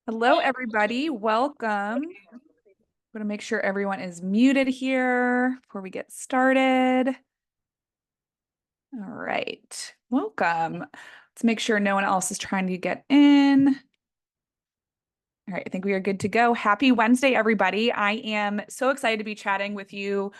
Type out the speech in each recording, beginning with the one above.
Hello, everybody. Welcome. I'm going to make sure everyone is muted here before we get started. All right. Welcome. Let's make sure no one else is trying to get in. All right. I think we are good to go. Happy Wednesday, everybody. I am so excited to be chatting with you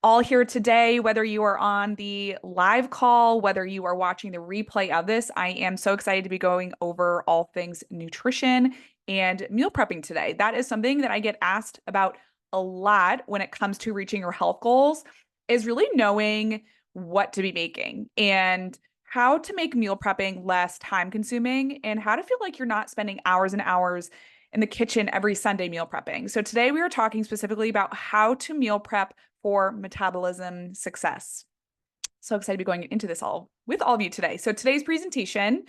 all here today, whether you are on the live call, whether you are watching the replay of this. I am so excited to be going over all things nutrition and meal prepping today. That is something that I get asked about a lot when it comes to reaching your health goals, is really knowing what to be making and how to make meal prepping less time consuming and how to feel like you're not spending hours and hours in the kitchen every Sunday meal prepping. So today we are talking specifically about how to meal prep for metabolism success. So excited to be going into this all with all of you today. So today's presentation,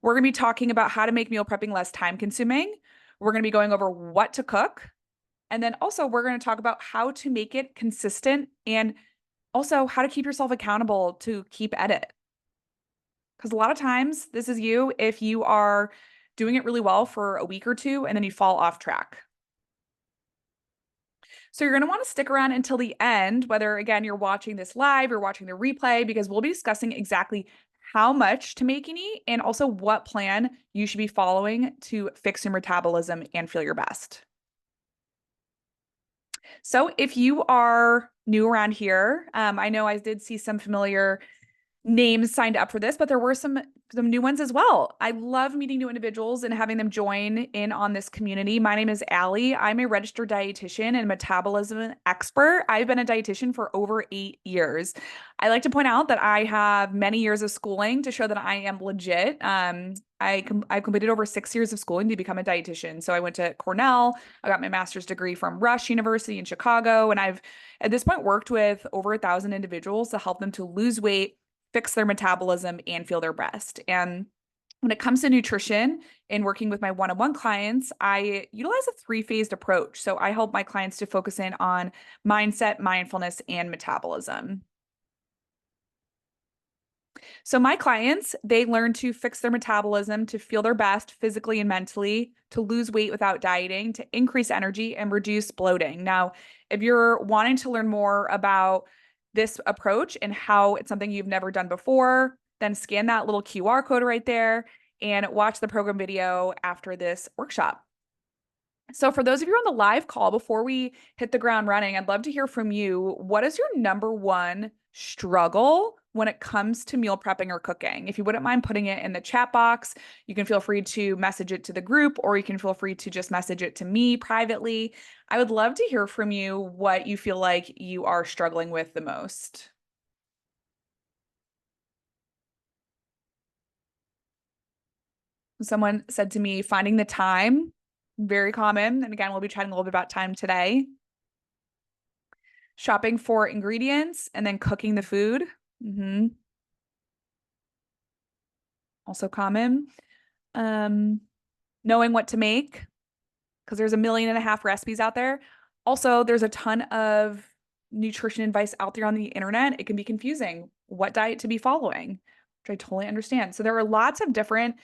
we're going to be talking about how to make meal prepping less time consuming. We're going to be going over what to cook. And then also we're going to talk about how to make it consistent and also how to keep yourself accountable to keep at it. Because a lot of times this is you if you are doing it really well for a week or two and then you fall off track. So you're going to want to stick around until the end, whether again you're watching this live or watching the replay, because we'll be discussing exactly how much to make and eat and also what plan you should be following to fix your metabolism and feel your best. So if you are new around here, I know I did see some familiar names signed up for this, but there were some new ones as well. I love meeting new individuals and having them join in on this community. My name is Allie. I'm a registered dietitian and metabolism expert. I've been a dietitian for over 8 years. I like to point out that I have many years of schooling to show that I am legit. I completed over 6 years of schooling to become a dietitian. So I went to Cornell. I got my master's degree from Rush University in Chicago, and I've at this point worked with over 1,000 individuals to help them to lose weight, fix their metabolism, and feel their best. And when it comes to nutrition and working with my one-on-one clients, I utilize a three-phased approach. So I help my clients to focus in on mindset, mindfulness, and metabolism. So my clients, they learn to fix their metabolism, to feel their best physically and mentally, to lose weight without dieting, to increase energy and reduce bloating. Now, if you're wanting to learn more about this approach and how it's something you've never done before, then scan that little QR code right there and watch the program video after this workshop. So for those of you on the live call, before we hit the ground running, I'd love to hear from you. What is your number one struggle when it comes to meal prepping or cooking? If you wouldn't mind putting it in the chat box, you can feel free to message it to the group, or you can feel free to just message it to me privately. I would love to hear from you what you feel like you are struggling with the most. Someone said to me, finding the time, very common. And again, we'll be chatting a little bit about time today. Shopping for ingredients and then cooking the food. Also common. Knowing what to make, because there's 1.5 million recipes out there. Also, there's a ton of nutrition advice out there on the internet. It can be confusing what diet to be following, which I totally understand. So there are lots of different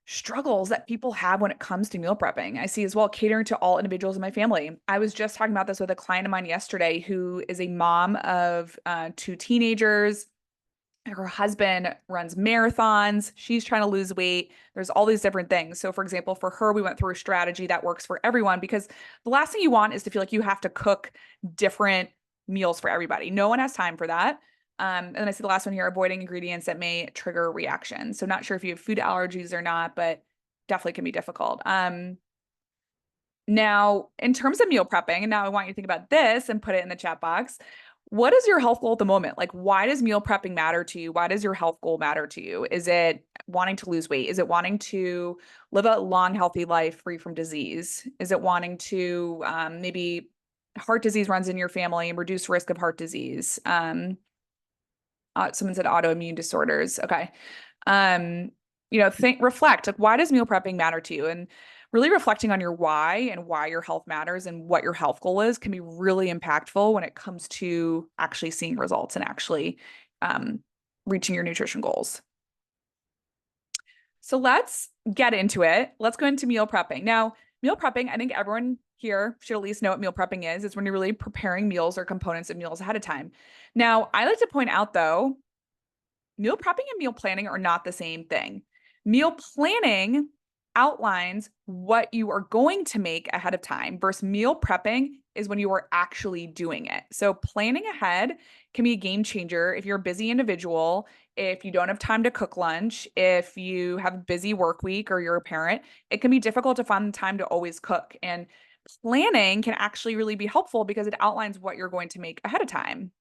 struggles that people have when it comes to meal prepping. I see as well catering to all individuals in my family. I was just talking about this with a client of mine yesterday who is a mom of 2 teenagers. Her husband runs marathons. She's trying to lose weight. There's all these different things. So, for example, for her, we went through a strategy that works for everyone, because the last thing you want is to feel like you have to cook different meals for everybody. No one has time for that. And I see the last one here, avoiding ingredients that may trigger reactions. So not sure if you have food allergies or not, but definitely can be difficult. Now, in terms of meal prepping, and now I want you to think about this and put it in the chat box. What is your health goal at the moment? Like, why does meal prepping matter to you? Why does your health goal matter to you? Is it wanting to lose weight? Is it wanting to live a long, healthy life free from disease? Is it wanting to maybe heart disease runs in your family and reduce risk of heart disease? Someone said autoimmune disorders. Okay. Reflect, like, why does meal prepping matter to you? And really reflecting on your why and why your health matters and what your health goal is can be really impactful when it comes to actually seeing results and actually reaching your nutrition goals. So let's get into it. Let's go into meal prepping. Now, meal prepping, I think everyone here should at least know what meal prepping is. It's when you're really preparing meals or components of meals ahead of time. Now, I like to point out though, meal prepping and meal planning are not the same thing. Meal planning outlines what you are going to make ahead of time versus meal prepping is when you are actually doing it. So planning ahead can be a game changer if you're a busy individual, if you don't have time to cook lunch, if you have a busy work week or you're a parent, it can be difficult to find the time to always cook. And planning can actually really be helpful because it outlines what you're going to make ahead of time.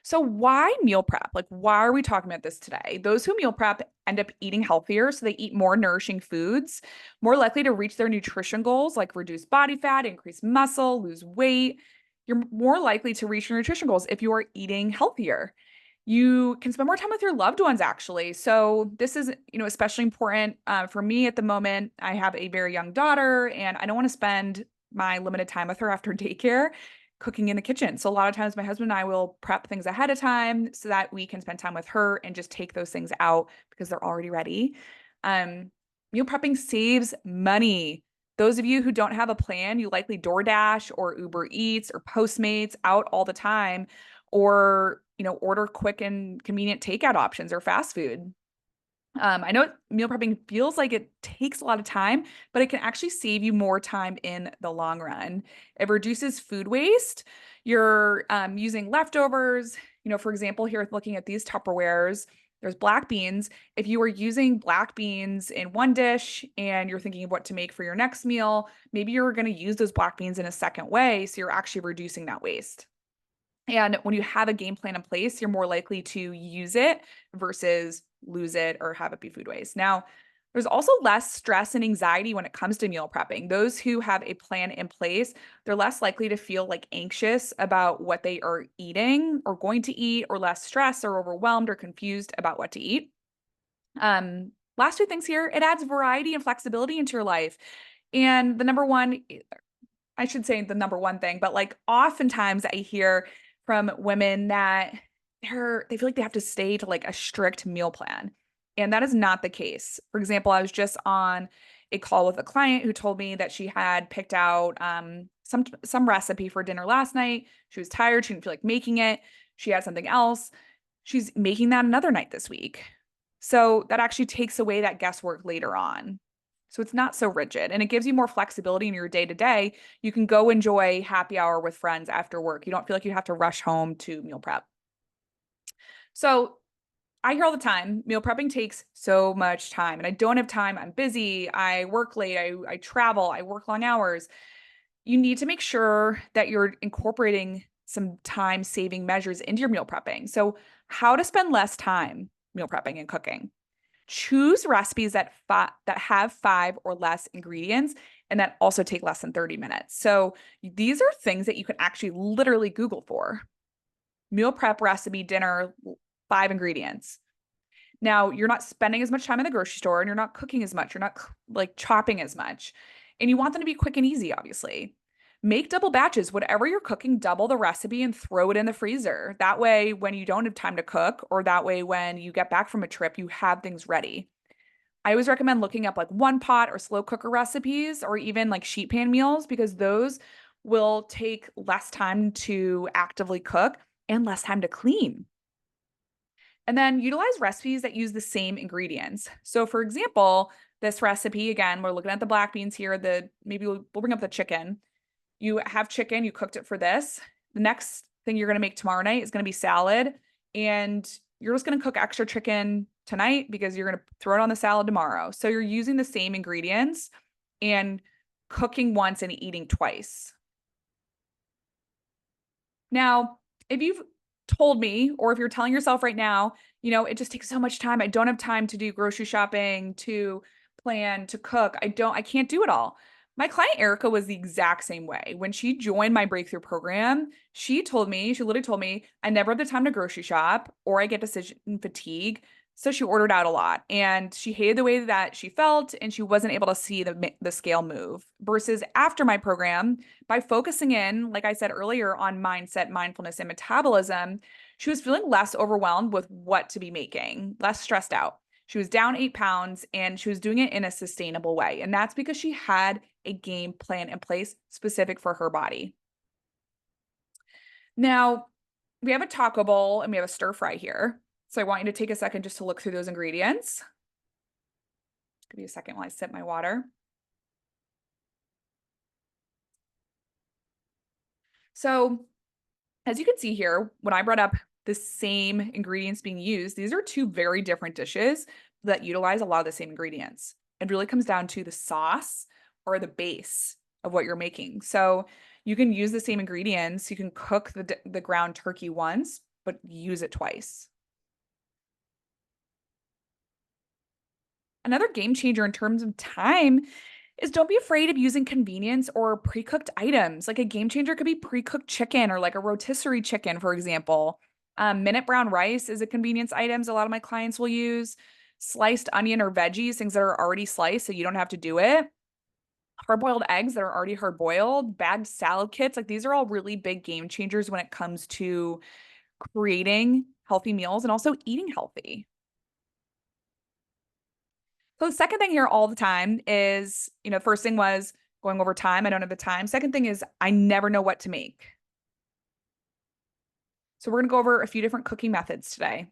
So why meal prep? Like, why are we talking about this today? Those who meal prep end up eating healthier, so they eat more nourishing foods, more likely to reach their nutrition goals, like reduce body fat, increase muscle, lose weight. You're more likely to reach your nutrition goals if you are eating healthier. You can spend more time with your loved ones, actually. So this is, especially important for me at the moment. I have a very young daughter, and I don't want to spend my limited time with her after daycare cooking in the kitchen. So a lot of times my husband and I will prep things ahead of time so that we can spend time with her and just take those things out because they're already ready. Um, Meal prepping saves money. Those of you who don't have a plan, you likely DoorDash or Uber Eats or Postmates out all the time, or order quick and convenient takeout options or fast food. I know meal prepping feels like it takes a lot of time, but it can actually save you more time in the long run. It reduces food waste. You're using leftovers. For example, here looking at these Tupperwares, there's black beans. If you are using black beans in one dish and you're thinking of what to make for your next meal, maybe you're going to use those black beans in a second way. So you're actually reducing that waste. And when you have a game plan in place, you're more likely to use it versus lose it or have it be food waste. Now, there's also less stress and anxiety when it comes to meal prepping. Those who have a plan in place, they're less likely to feel like anxious about what they are eating or going to eat, or less stressed or overwhelmed or confused about what to eat. Last two things here, it adds variety and flexibility into your life. And the number one, I should say the number one thing, but like oftentimes I hear from women that they feel like they have to stay to like a strict meal plan. And that is not the case. For example, I was just on a call with a client who told me that she had picked out some recipe for dinner last night. She was tired, she didn't feel like making it. She had something else. She's making that another night this week. So that actually takes away that guesswork later on. So it's not so rigid and it gives you more flexibility in your day to day. You can go enjoy happy hour with friends after work. You don't feel like you have to rush home to meal prep. So I hear all the time, meal prepping takes so much time and I don't have time. I'm busy. I work late. I travel. I work long hours. You need to make sure that you're incorporating some time saving measures into your meal prepping. So how to spend less time meal prepping and cooking. Choose recipes that have 5 or less ingredients and that also take less than 30 minutes. So these are things that you can actually literally Google for. Meal prep recipe dinner, 5 ingredients. Now, you're not spending as much time in the grocery store and you're not cooking as much. You're not like chopping as much. And you want them to be quick and easy, obviously. Make double batches. Whatever you're cooking, double the recipe and throw it in the freezer. That way, when you don't have time to cook, or that way, when you get back from a trip, you have things ready. I always recommend looking up like one pot or slow cooker recipes, or even like sheet pan meals, because those will take less time to actively cook and less time to clean. And then utilize recipes that use the same ingredients. So for example, this recipe, again, we're looking at the black beans here, maybe we'll bring up the chicken. You have chicken, you cooked it for this. The next thing you're going to make tomorrow night is going to be salad. And you're just going to cook extra chicken tonight because you're going to throw it on the salad tomorrow. So you're using the same ingredients and cooking once and eating twice. Now, if you've told me, or if you're telling yourself right now, it just takes so much time. I don't have time to do grocery shopping, to plan, to cook. I can't do it all. My client Erica was the exact same way. When she joined my breakthrough program, she literally told me, I never have the time to grocery shop or I get decision fatigue. So she ordered out a lot and she hated the way that she felt and she wasn't able to see the scale move. Versus after my program, by focusing in, like I said earlier, on mindset, mindfulness, and metabolism, she was feeling less overwhelmed with what to be making, less stressed out. She was down 8 pounds and she was doing it in a sustainable way. And that's because she had a game plan in place specific for her body. Now, we have a taco bowl and we have a stir fry here. So I want you to take a second just to look through those ingredients. Give me a second while I sip my water. So as you can see here, when I brought up the same ingredients being used, these are two very different dishes that utilize a lot of the same ingredients. It really comes down to the sauce or the base of what you're making. So you can use the same ingredients. You can cook the ground turkey once, but use it twice. Another game changer in terms of time is don't be afraid of using convenience or pre-cooked items. Like a game changer could be pre-cooked chicken or like a rotisserie chicken, for example. Minute brown rice is a convenience items a lot of my clients will use. Sliced onion or veggies, things that are already sliced so you don't have to do it. Hard-boiled eggs that are already hard-boiled, bagged salad kits. Like these are all really big game changers when it comes to creating healthy meals and also eating healthy. So the second thing here all the time is, first thing was going over time. I don't have the time. Second thing is I never know what to make. So we're going to go over a few different cooking methods today.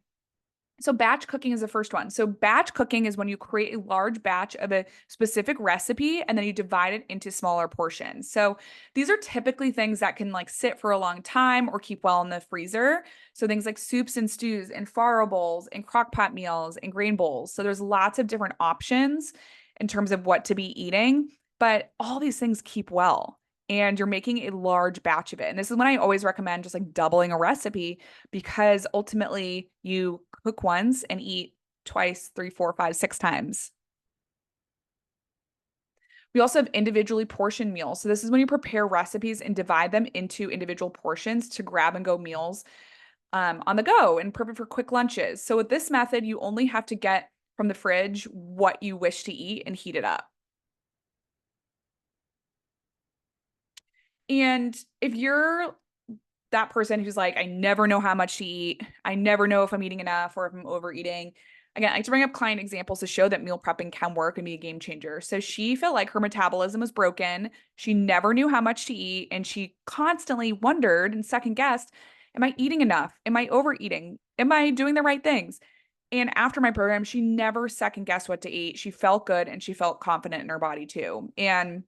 So batch cooking is the first one. So batch cooking is when you create a large batch of a specific recipe and then you divide it into smaller portions. So these are typically things that can like sit for a long time or keep well in the freezer. So things like soups and stews and farro bowls and crock pot meals and grain bowls. So there's lots of different options in terms of what to be eating, but all these things keep well. And you're making a large batch of it. And this is when I always recommend just like doubling a recipe because ultimately you cook once and eat twice, 3, 4, 5, 6 times. We also have individually portioned meals. So this is when you prepare recipes and divide them into individual portions to grab and go meals on the go and perfect for quick lunches. So with this method, you only have to get from the fridge what you wish to eat and heat it up. And if you're that person who's like, I never know how much to eat, I never know if I'm eating enough or if I'm overeating. Again, I like to bring up client examples to show that meal prepping can work and be a game changer. So she felt like her metabolism was broken. She never knew how much to eat. And she constantly wondered and second guessed, am I eating enough? Am I overeating? Am I doing the right things? And after my program, she never second guessed what to eat. She felt good and she felt confident in her body too. And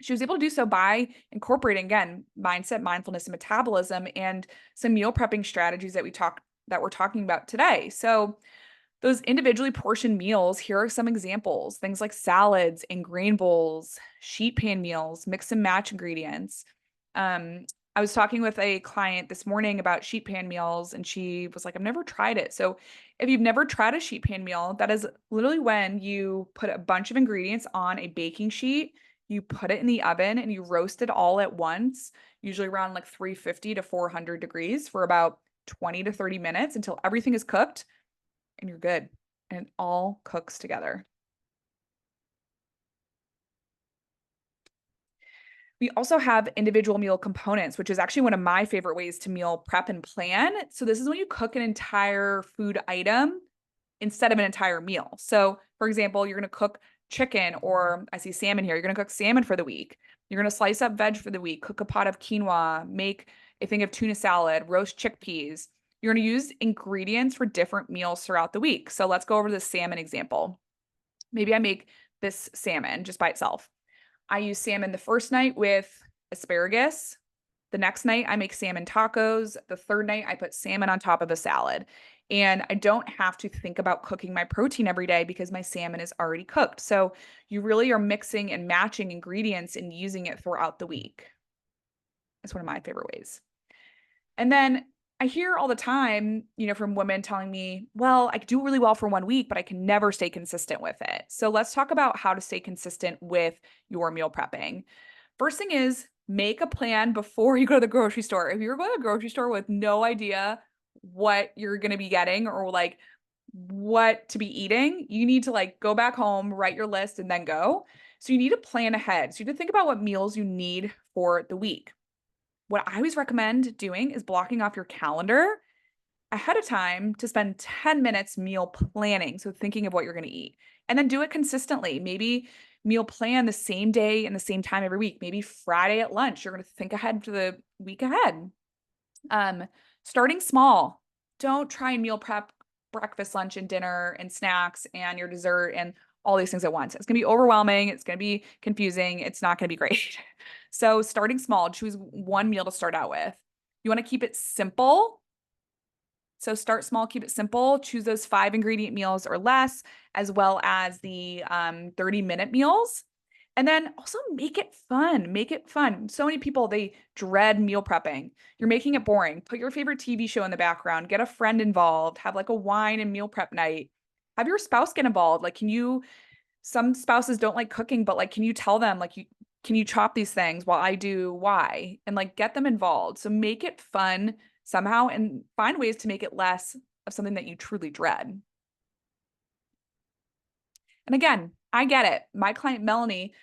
she was able to do so by incorporating, again, mindset, mindfulness, and metabolism, and some meal prepping strategies that we're talking about today. So those individually portioned meals, here are some examples. Things like salads and grain bowls, sheet pan meals, mix and match ingredients. I was talking with a client this morning about sheet pan meals, and she was like, I've never tried it. So if you've never tried a sheet pan meal, that is literally when you put a bunch of ingredients on a baking sheet, you put it in the oven and you roast it all at once, usually around like 350 to 400 degrees for about 20 to 30 minutes until everything is cooked and you're good. And it all cooks together. We also have individual meal components, which is actually one of my favorite ways to meal prep and plan. So this is when you cook an entire food item instead of an entire meal. So for example, you're going to cook chicken or I see salmon here. You're going to cook salmon for the week. You're going to slice up veg for the week, cook a pot of quinoa, make a thing of tuna salad, roast chickpeas. You're going to use ingredients for different meals throughout the week. So let's go over the salmon example. Maybe I make this salmon just by itself. I use salmon the first night with asparagus. The next night, I make salmon tacos. The third night, I put salmon on top of a salad. And I don't have to think about cooking my protein every day because my salmon is already cooked. So you really are mixing and matching ingredients and using it throughout the week. That's one of my favorite ways. And then I hear all the time, from women telling me, well, I do really well for 1 week, but I can never stay consistent with it. So let's talk about how to stay consistent with your meal prepping. First thing is make a plan before you go to the grocery store. If you're going to the grocery store with no idea what you're going to be getting or like what to be eating, you need to like go back home, write your list, and then go. So you need to plan ahead. So you need to think about what meals you need for the week. What I always recommend doing is blocking off your calendar ahead of time to spend 10 minutes meal planning. So thinking of what you're going to eat and then do it consistently. Maybe meal plan the same day and the same time every week. Maybe Friday at lunch, you're going to think ahead to the week ahead. Um, Starting small. Don't try and meal prep breakfast, lunch, and dinner and snacks and your dessert and all these things at once. It's going to be overwhelming. It's going to be confusing. It's not going to be great. So starting small, choose one meal to start out with. You want to keep it simple. So start small, keep it simple, choose those 5-ingredient meals or less, as well as the 30-minute meals. And then also make it fun. Make it fun. So many people, they dread meal prepping. You're making it boring. Put your favorite TV show in the background, get a friend involved, have like a wine and meal prep night. Have your spouse get involved. Like, some spouses don't like cooking, but like, can you tell them, like, can you chop these things while I do Y? And like, get them involved. So make it fun somehow and find ways to make it less of something that you truly dread. And again, I get it. My client, Melanie,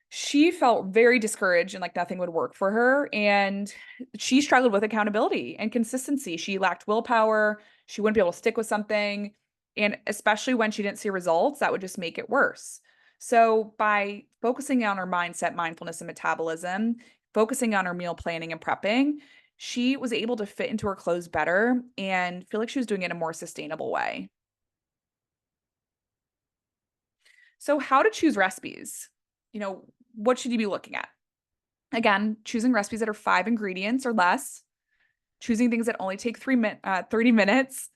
she felt very discouraged and like nothing would work for her. And she struggled with accountability and consistency. She lacked willpower. She wouldn't be able to stick with something. And especially when she didn't see results, that would just make it worse. So by focusing on her mindset, mindfulness, and metabolism, focusing on her meal planning and prepping, she was able to fit into her clothes better and feel like she was doing it in a more sustainable way. So, how to choose recipes? What should you be looking at? Again, choosing recipes that are 5 ingredients or less, choosing things that only take 30 minutes.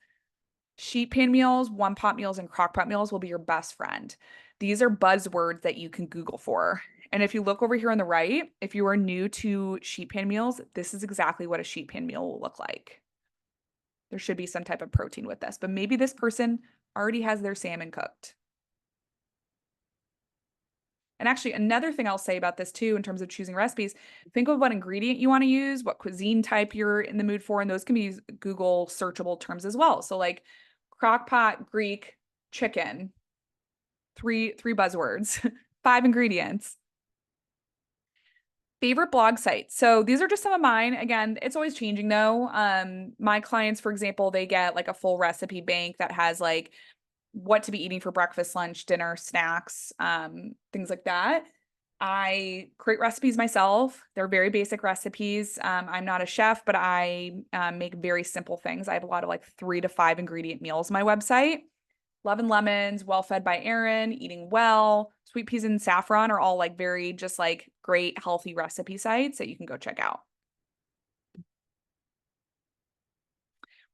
Sheet pan meals, one pot meals, and crock pot meals will be your best friend. These are buzzwords that you can Google for. And if you look over here on the right, if you are new to sheet pan meals, this is exactly what a sheet pan meal will look like. There should be some type of protein with this, but maybe this person already has their salmon cooked. And actually, another thing I'll say about this too, in terms of choosing recipes, think of what ingredient you want to use, what cuisine type you're in the mood for, and those can be Google searchable terms as well. So like crock pot, Greek, chicken, three buzzwords, 5 ingredients. Favorite blog sites. So these are just some of mine. Again, it's always changing though. My clients, for example, they get like a full recipe bank that has like what to be eating for breakfast, lunch, dinner, snacks, things like that. I create recipes myself. They're very basic recipes. I'm not a chef, but I make very simple things. I have a lot of like 3 to 5 ingredient meals on my website. Love and Lemons, Well Fed by Erin, Eating Well, Sweet Peas and Saffron are all like very just like great healthy recipe sites that you can go check out.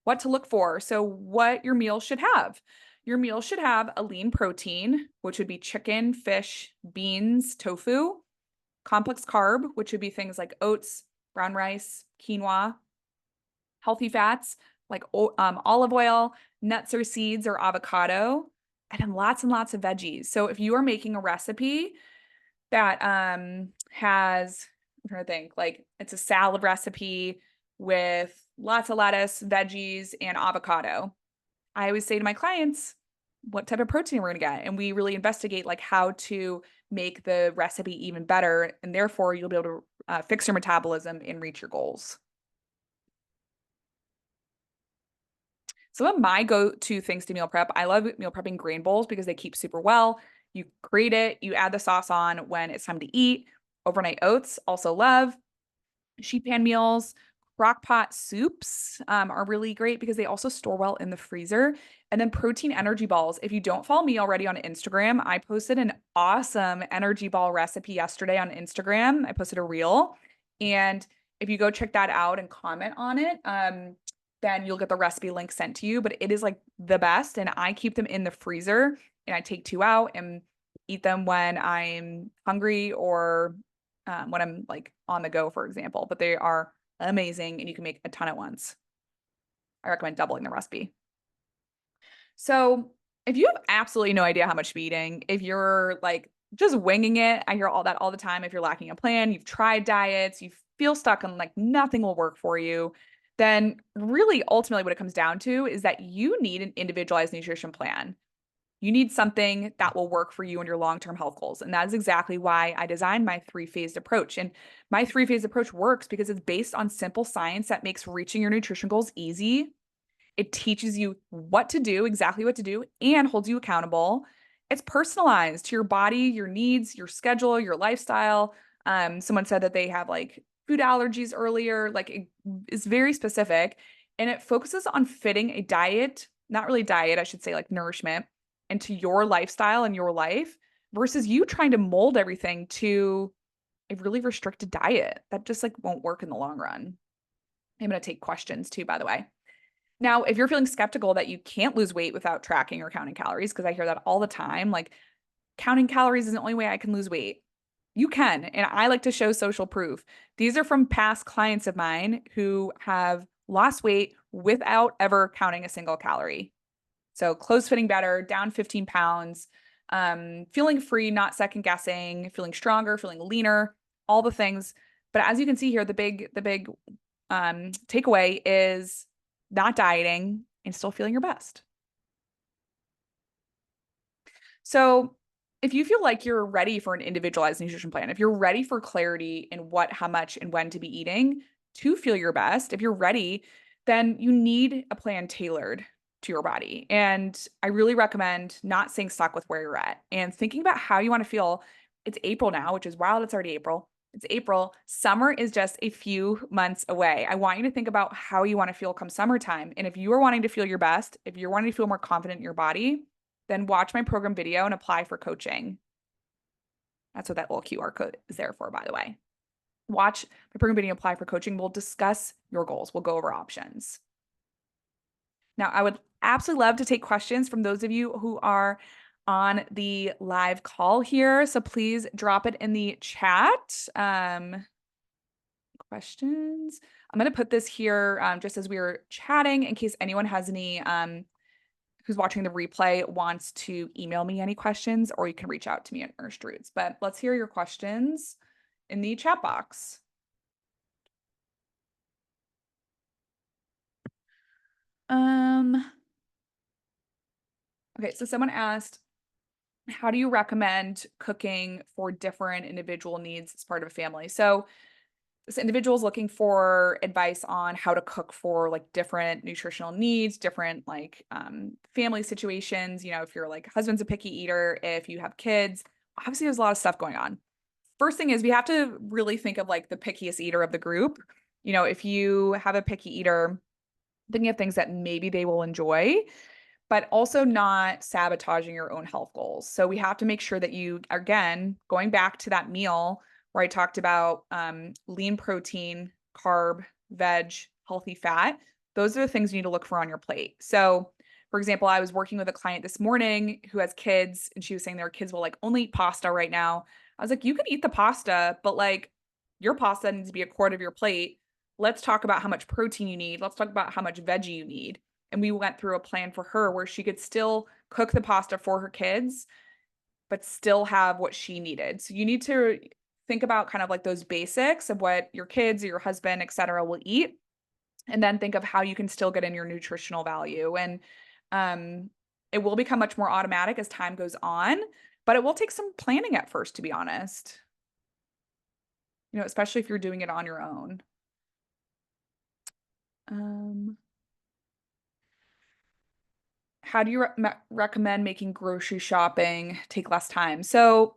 What to look for. So what your meal should have. Your meal should have a lean protein, which would be chicken, fish, beans, tofu, complex carb, which would be things like oats, brown rice, quinoa, healthy fats like olive oil, nuts or seeds or avocado, and lots of veggies. So if you are making a recipe that has, I'm trying to think, like it's a salad recipe with lots of lettuce, veggies, and avocado, I always say to my clients, what type of protein we're going to get. And we really investigate like how to make the recipe even better. And therefore you'll be able to fix your metabolism and reach your goals. Some of my go-to things to meal prep, I love meal prepping grain bowls because they keep super well. You create it, you add the sauce on when it's time to eat. Overnight oats, also love. Sheet pan meals, crock pot soups are really great because they also store well in the freezer. And then protein energy balls. If you don't follow me already on Instagram, I posted an awesome energy ball recipe yesterday on Instagram. I posted a reel. And if you go check that out and comment on it, then you'll get the recipe link sent to you. But it is like the best. And I keep them in the freezer and I take 2 out and eat them when I'm hungry or when I'm like on the go, for example. But they are amazing and you can make a ton at once. I recommend doubling the recipe. So if you have absolutely no idea how much to be eating, if you're like just winging it, I hear all that all the time. If you're lacking a plan, you've tried diets, you feel stuck and like nothing will work for you, then really ultimately what it comes down to is that you need an individualized nutrition plan. You need something that will work for you and your long-term health goals. And that is exactly why I designed my 3-phased approach. And my 3-phased approach works because it's based on simple science that makes reaching your nutrition goals easy It teaches you what to do, exactly what to do, and holds you accountable. It's personalized to your body, your needs, your schedule, your lifestyle. Someone said that they have like food allergies earlier. Like it is very specific, and it focuses on fitting a diet, not really diet, I should say like nourishment, into your lifestyle and your life versus you trying to mold everything to a really restricted diet. That just like won't work in the long run. I'm going to take questions too, by the way. Now, if you're feeling skeptical that you can't lose weight without tracking or counting calories, because I hear that all the time, like counting calories is the only way I can lose weight. You can. And I like to show social proof. These are from past clients of mine who have lost weight without ever counting a single calorie. So clothes fitting better, down 15 pounds, feeling free, not second guessing, feeling stronger, feeling leaner, all the things. But as you can see here, the big takeaway is not dieting and still feeling your best. So if you feel like you're ready for an individualized nutrition plan, if you're ready for clarity in what, how much, and when to be eating to feel your best, if you're ready, then you need a plan tailored to your body. And I really recommend not staying stuck with where you're at and thinking about how you want to feel. It's April now, which is wild. It's already April. It's April. Summer is just a few months away. I want you to think about how you want to feel come summertime. And if you are wanting to feel your best, if you're wanting to feel more confident in your body, then watch my program video and apply for coaching. That's what that little QR code is there for, by the way. Watch my program video, apply for coaching. We'll discuss your goals. We'll go over options. Now, I would absolutely love to take questions from those of you who are on the live call here. So please drop it in the chat. Questions. I'm going to put this here just as we were chatting in case anyone has any who's watching the replay wants to email me any questions, or you can reach out to me at Nourished Roots. But let's hear your questions in the chat box. Okay, so someone asked, how do you recommend cooking for different individual needs as part of a family? So this individual is looking for advice on how to cook for like different nutritional needs, different like family situations. You know, if you're like husband's a picky eater, if you have kids, obviously there's a lot of stuff going on. First thing is we have to really think of like the pickiest eater of the group. You know, if you have a picky eater, thinking of things that maybe they will enjoy, but also not sabotaging your own health goals. So we have to make sure that you, again, going back to that meal where I talked about lean protein, carb, veg, healthy fat, those are the things you need to look for on your plate. So, for example, I was working with a client this morning who has kids, and she was saying their kids will like only eat pasta right now. I was like, you can eat the pasta, but like your pasta needs to be a quarter of your plate. Let's talk about how much protein you need. Let's talk about how much veggie you need. And we went through a plan for her where she could still cook the pasta for her kids, but still have what she needed. So you need to think about kind of like those basics of what your kids or your husband, et cetera, will eat. And then think of how you can still get in your nutritional value. And it will become much more automatic as time goes on, but it will take some planning at first, to be honest. You know, especially if you're doing it on your own. How do you recommend making grocery shopping take less time? So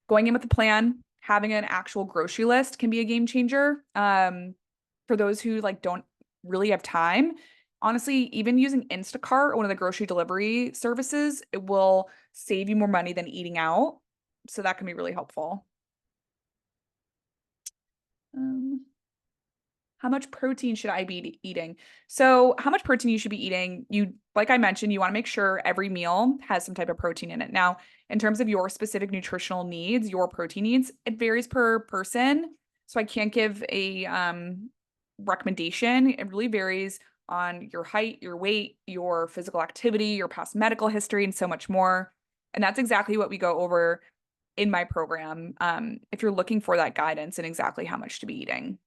going in with a plan, having an actual grocery list can be a game changer. For those who like don't really have time, honestly, even using Instacart, one of the grocery delivery services, it will save you more money than eating out. So that can be really helpful. How much protein should I be eating? So how much protein you should be eating, you, like I mentioned, you want to make sure every meal has some type of protein in it. Now, in terms of your specific nutritional needs, your protein needs, it varies per person. So I can't give a recommendation. It really varies on your height, your weight, your physical activity, your past medical history, and so much more. And that's exactly what we go over in my program if you're looking for that guidance and exactly how much to be eating.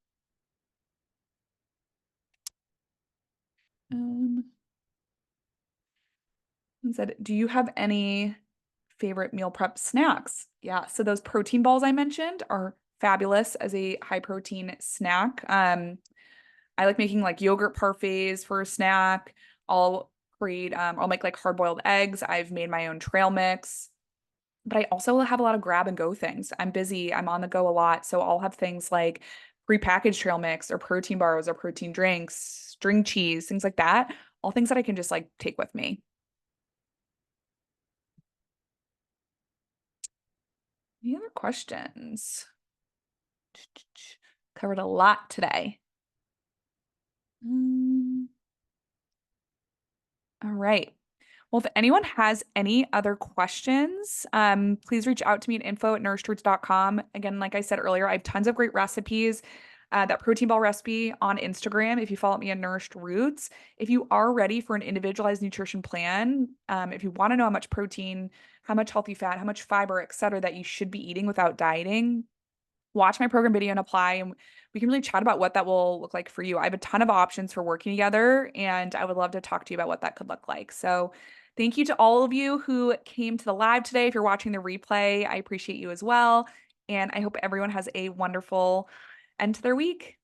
And said, do you have any favorite meal prep snacks? Yeah, so those protein balls I mentioned are fabulous as a high protein snack. I like making like yogurt parfaits for a snack. I'll make like hard-boiled eggs. I've made my own trail mix. But I also have a lot of grab and go things. I'm busy, I'm on the go a lot. So I'll have things like prepackaged trail mix or protein bars or protein drinks, string cheese, things like that. All things that I can just like take with me. Any other questions? Covered a lot today. Mm, all right. Well, if anyone has any other questions, please reach out to me at info@nourished.com. Again, like I said earlier, I have tons of great recipes. That protein ball recipe on Instagram, if you follow me on Nourished Roots. If you are ready for an individualized nutrition plan, if you want to know how much protein, how much healthy fat, how much fiber, et cetera, that you should be eating without dieting, watch my program video and apply, and we can really chat about what that will look like for you. I have a ton of options for working together, and I would love to talk to you about what that could look like. So thank you to all of you who came to the live today. If you're watching the replay, I appreciate you as well. And I hope everyone has a wonderful end to their week.